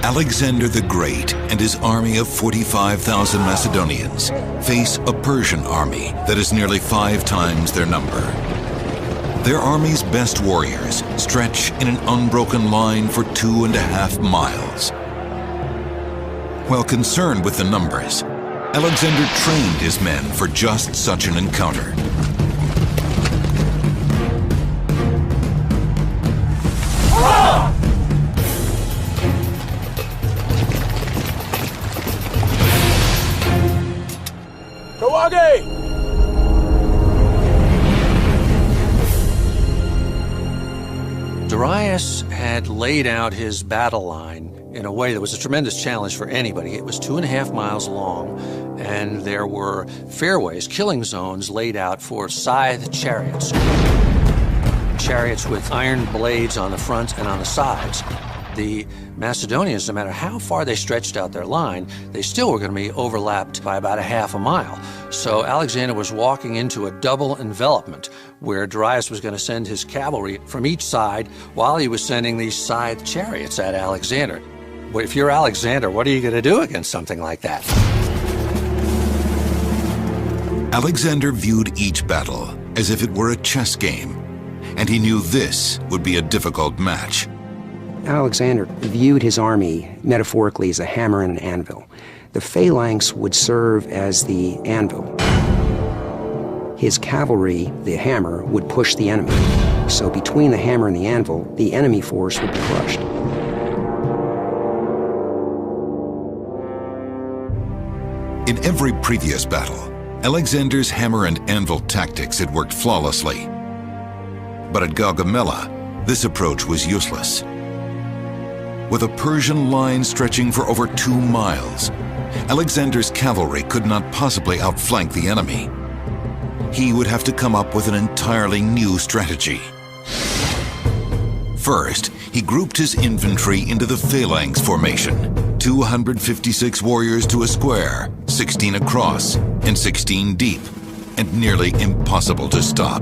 Alexander the Great and his army of 45,000 Macedonians face a Persian army that is nearly 5 times their number. Their army's best warriors stretch in an unbroken line for 2.5 miles. While concerned with the numbers, Alexander trained his men for just such an encounter. Darius had laid out his battle line in a way that was a tremendous challenge for anybody. It was 2.5 miles long, and there were fairways, killing zones laid out for scythe chariots. Chariots with iron blades on the front and on the sides. The Macedonians, no matter how far they stretched out their line, they still were going to be overlapped by about 1/2 mile. So Alexander was walking into a double envelopment where Darius was going to send his cavalry from each side while he was sending these scythe chariots at Alexander. Well, if you're Alexander, what are you going to do against something like that? Alexander viewed each battle as if it were a chess game, and he knew this would be a difficult match. Alexander viewed his army metaphorically as a hammer and an anvil. The phalanx would serve as the anvil. His cavalry, the hammer, would push the enemy. So between the hammer and the anvil, the enemy force would be crushed. In every previous battle, Alexander's hammer and anvil tactics had worked flawlessly. But at Gaugamela, this approach was useless. With a Persian line stretching for over 2 miles, Alexander's cavalry could not possibly outflank the enemy. He would have to come up with an entirely new strategy. First, he grouped his infantry into the phalanx formation, 256 warriors to a square, 16 across, and 16 deep, and nearly impossible to stop.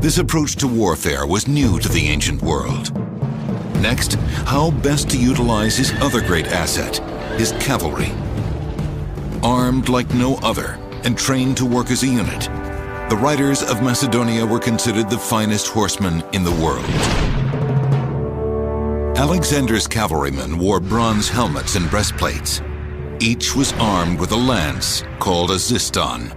This approach to warfare was new to the ancient world. Next, how best to utilize his other great asset, his cavalry. Armed like no other and trained to work as a unit, the riders of Macedonia were considered the finest horsemen in the world. Alexander's cavalrymen wore bronze helmets and breastplates. Each was armed with a lance called a ziston.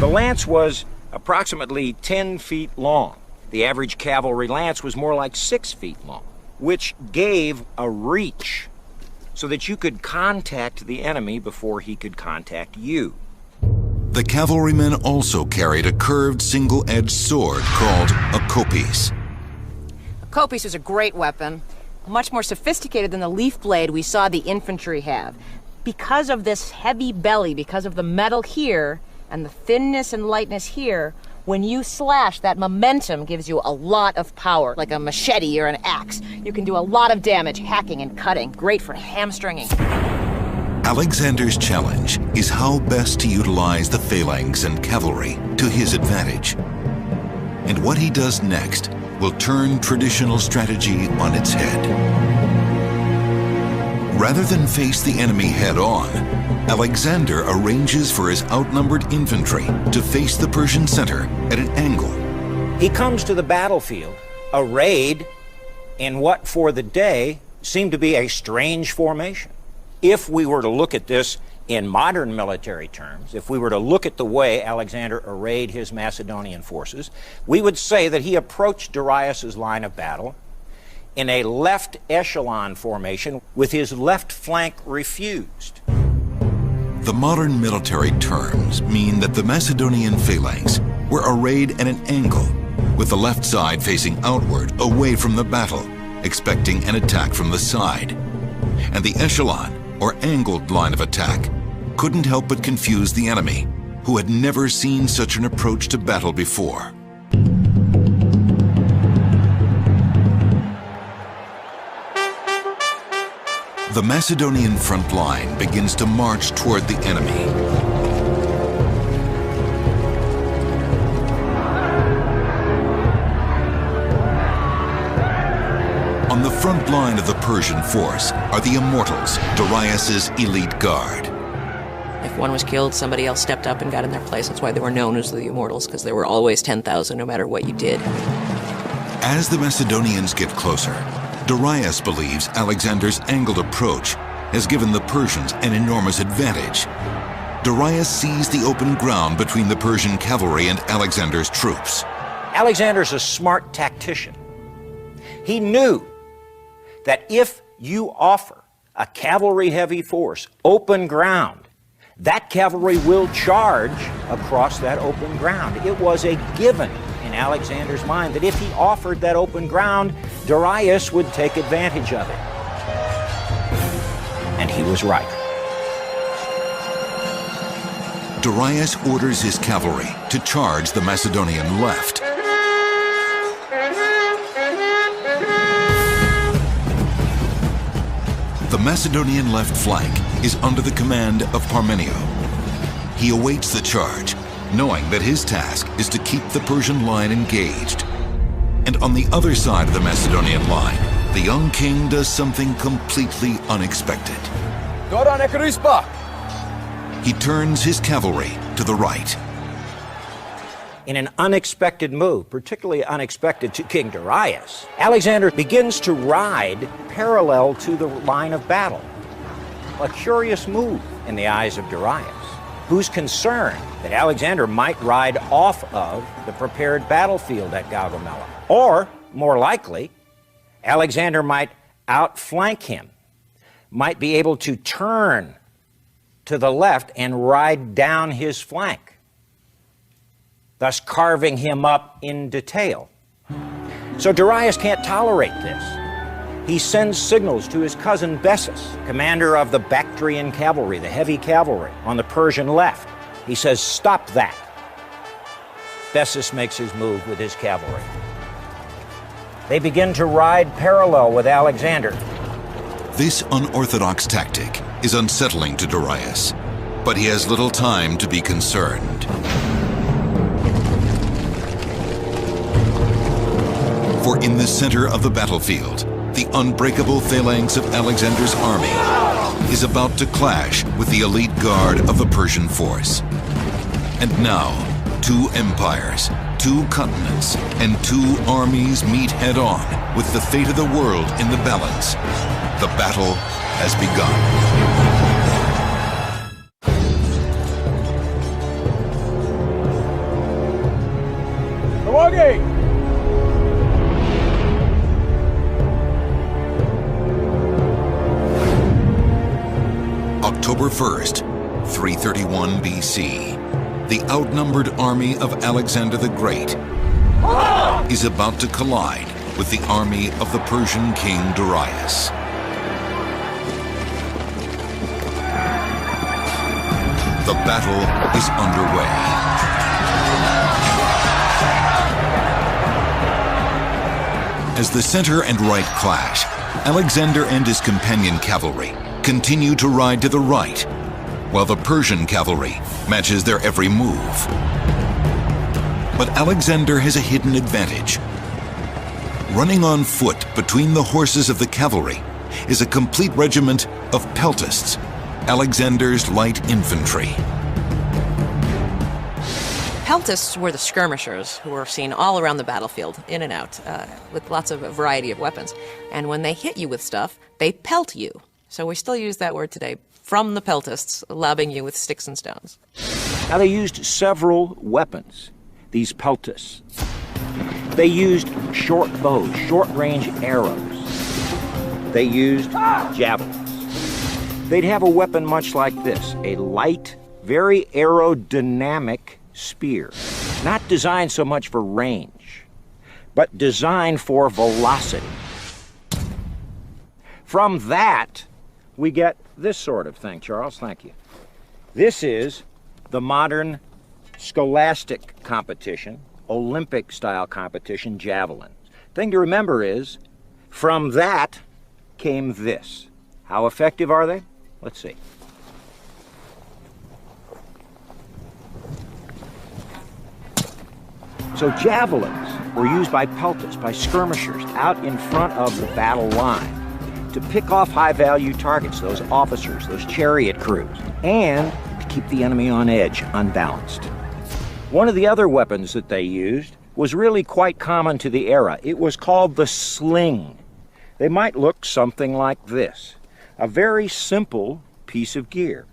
The lance was approximately 10 feet long. The average cavalry lance was more like 6 feet long, which gave a reach so that you could contact the enemy before he could contact you. The cavalrymen also carried a curved single-edged sword called a kopis. A kopis is a great weapon, much more sophisticated than the leaf blade we saw the infantry have. Because of this heavy belly, because of the metal here, and the thinness and lightness here, when you slash, that momentum gives you a lot of power, like a machete or an axe. You can do a lot of damage hacking and cutting. Great for hamstringing. Alexander's challenge is how best to utilize the phalanx and cavalry to his advantage. And what he does next will turn traditional strategy on its head. Rather than face the enemy head-on, Alexander arranges for his outnumbered infantry to face the Persian center at an angle. He comes to the battlefield arrayed in what for the day seemed to be a strange formation. If we were to look at this in modern military terms, if we were to look at the way Alexander arrayed his Macedonian forces, we would say that he approached Darius's line of battle in a left echelon formation with his left flank refused. The modern military terms mean that the Macedonian phalanx were arrayed at an angle, with the left side facing outward away from the battle, expecting an attack from the side. And the echelon, or angled line of attack, couldn't help but confuse the enemy, who had never seen such an approach to battle before. The Macedonian front line begins to march toward the enemy. On the front line of the Persian force are the immortals, Darius's elite guard. If one was killed, somebody else stepped up and got in their place. That's why they were known as the immortals, because there were always 10,000 no matter what you did. As the Macedonians get closer, Darius believes Alexander's angled approach has given the Persians an enormous advantage. Darius sees the open ground between the Persian cavalry and Alexander's troops. Alexander's a smart tactician. He knew that if you offer a cavalry-heavy force open ground, that cavalry will charge across that open ground. It was a given in Alexander's mind that if he offered that open ground, Darius would take advantage of it. And he was right. Darius orders his cavalry to charge the Macedonian left. The Macedonian left flank is under the command of Parmenio. He awaits the charge, knowing that his task is to keep the Persian line engaged. And on the other side of the Macedonian line, the young king does something completely unexpected. He turns his cavalry to the right. In an unexpected move, particularly unexpected to King Darius, Alexander begins to ride parallel to the line of battle. A curious move in the eyes of Darius, who's concerned that Alexander might ride off of the prepared battlefield at Gaugamela. Or, more likely, Alexander might outflank him, might be able to turn to the left and ride down his flank, thus carving him up in detail. So Darius can't tolerate this. He sends signals to his cousin Bessus, commander of the Bactrian cavalry, the heavy cavalry, on the Persian left. He says, "Stop that." Bessus makes his move with his cavalry. They begin to ride parallel with Alexander. This unorthodox tactic is unsettling to Darius, but he has little time to be concerned. For in the center of the battlefield, the unbreakable phalanx of Alexander's army is about to clash with the elite guard of the Persian force. And now, two empires, two continents, and two armies meet head-on with the fate of the world in the balance. The battle has begun. October 1st, 331 BC, the outnumbered army of Alexander the Great is about to collide with the army of the Persian king Darius. The battle is underway. As the center and right clash, Alexander and his companion cavalry continue to ride to the right, while the Persian cavalry matches their every move. But Alexander has a hidden advantage. Running on foot between the horses of the cavalry is a complete regiment of peltasts, Alexander's light infantry. Peltasts were the skirmishers who were seen all around the battlefield, in and out, with lots of a variety of weapons. And when they hit you with stuff, they pelt you. So we still use that word today, from the peltasts, lobbing you with sticks and stones. Now, they used several weapons, these peltasts. They used short bows, short-range arrows. They used javelins. They'd have a weapon much like this, a light, very aerodynamic spear, not designed so much for range, but designed for velocity. From that, we get this sort of thing. Charles, thank you. This is the modern scholastic competition, Olympic-style competition, javelin. Thing to remember is, from that came this. How effective are they? Let's see. So javelins were used by peltists, by skirmishers, out in front of the battle line to pick off high-value targets, those officers, those chariot crews, and to keep the enemy on edge, unbalanced. One of the other weapons that they used was really quite common to the era. It was called the sling. They might look something like this. A very simple piece of gear.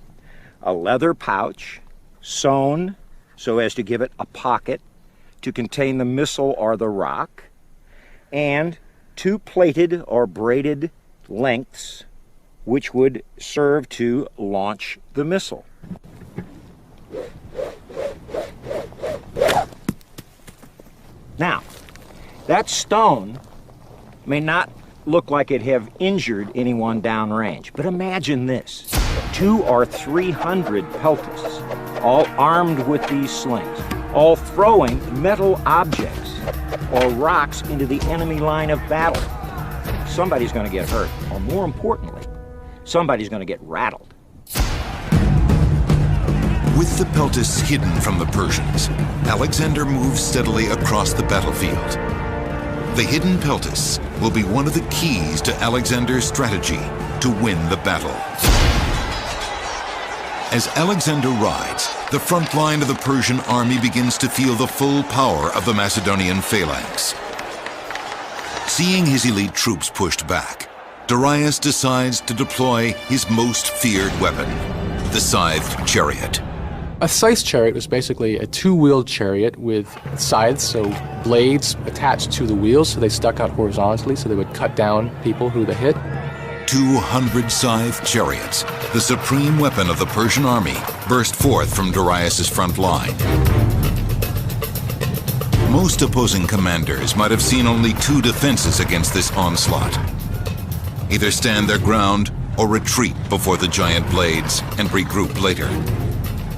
A leather pouch, sewn so as to give it a pocket to contain the missile or the rock, and two plated or braided lengths which would serve to launch the missile. Now, that stone may not look like it have injured anyone downrange, but imagine this. 200 or 300 peltists, all armed with these slings, all throwing metal objects or rocks into the enemy line of battle. Somebody's going to get hurt, or more importantly, somebody's going to get rattled. With the peltists hidden from the Persians, Alexander moves steadily across the battlefield. The hidden peltists will be one of the keys to Alexander's strategy to win the battle. As Alexander rides, the front line of the Persian army begins to feel the full power of the Macedonian phalanx. Seeing his elite troops pushed back, Darius decides to deploy his most feared weapon, the scythed chariot. A scythe chariot was basically a two-wheeled chariot with scythes, so blades attached to the wheels, so they stuck out horizontally, so they would cut down people who they hit. 200 scythed chariots, the supreme weapon of the Persian army, burst forth from Darius's front line. Most opposing commanders might have seen only two defenses against this onslaught. Either stand their ground or retreat before the giant blades and regroup later.